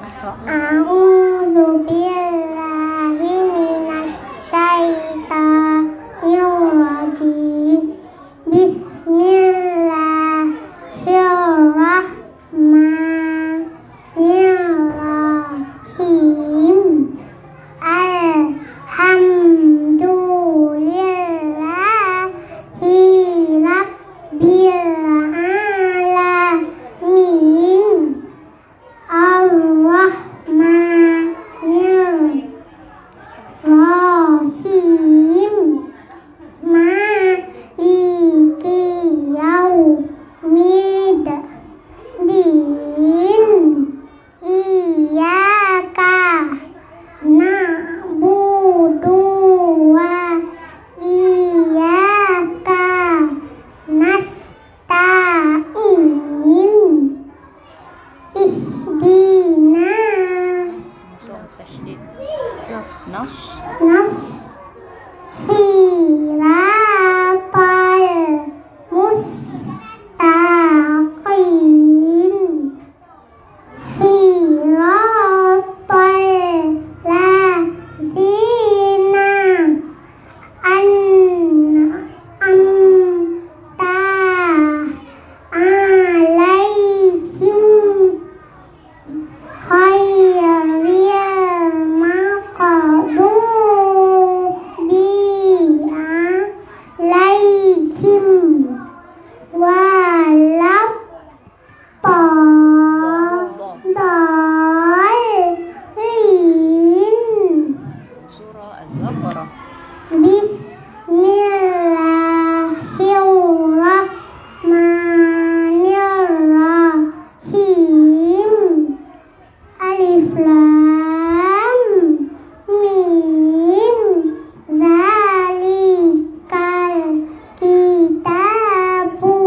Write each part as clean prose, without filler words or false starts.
A'udzu billahi minasy syaithanir rajim. Bismillahirrahmanirrahim. Alhamdulillahi rabbil alamin. Ar-Rahmanir-Rahim. Maliki yaumiddin. Iyyaka na'budu wa iyyaka nasta'in. Ihdina siratal mustaqim. Siratal ladzina an'amta alaihim khairil maghdubi alaihim waladdallin. Surah Al-Baqarah. Bismillahirrahmanirrahim. Alif lam mim. Zalikal kitabu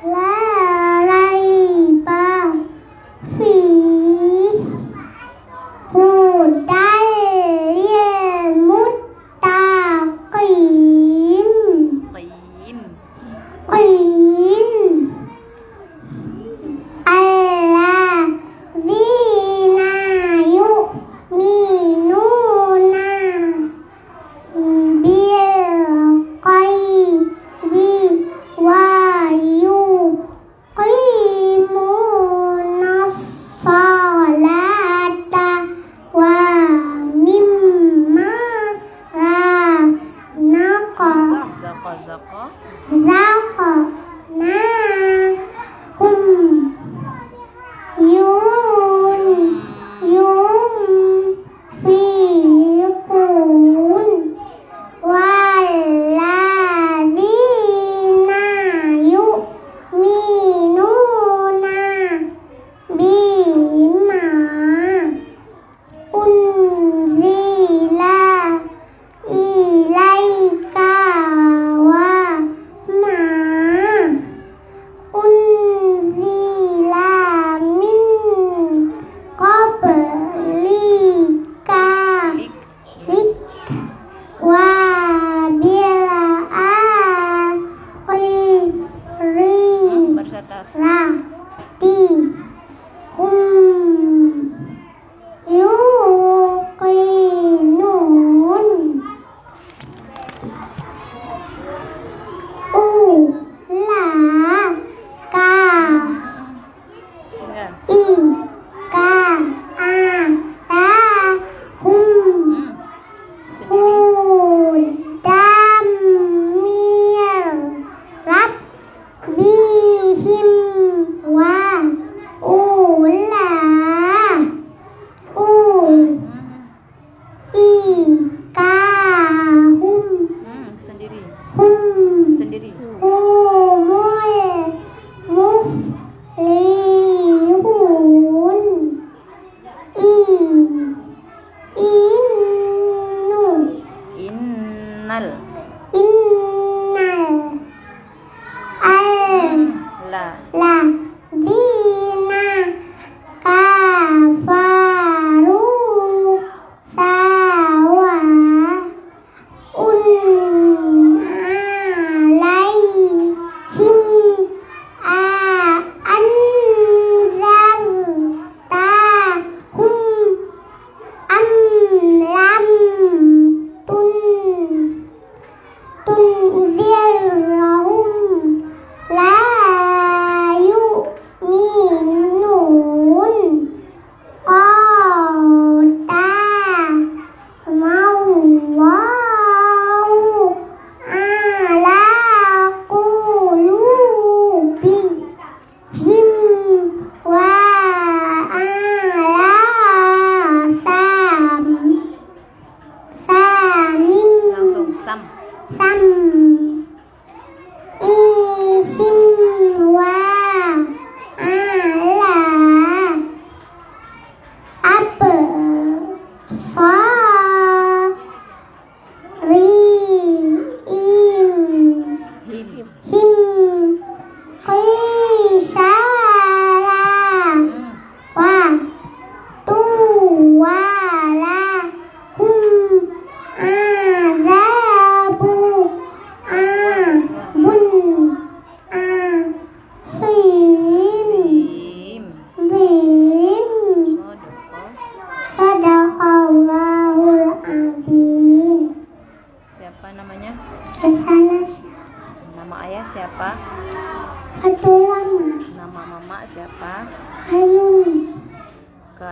la raiba fihi hudal lil muttaqin. Qin alladzina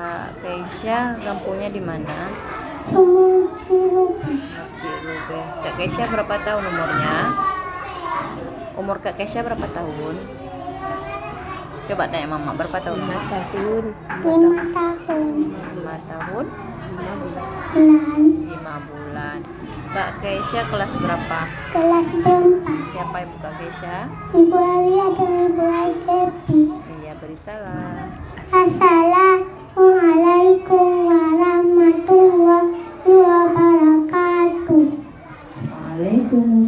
Kak Keisha kampungnya di mana? Sumur Ciluba. Cilube. Kak Keisha berapa tahun umurnya? Umur Kak Keisha berapa tahun? Coba tanya mama berapa tahun? 5 tahun. 5 tahun. 5 tahun 9. 5 bulan. Kak Keisha kelas berapa? Kelas 4. Siapa ibu Kak Keisha? Ibu Alia dan Ibu Devi. Iya, beri salam. Assalamualaikum warahmatullahi wabarakatuh. Waalaikumsalam.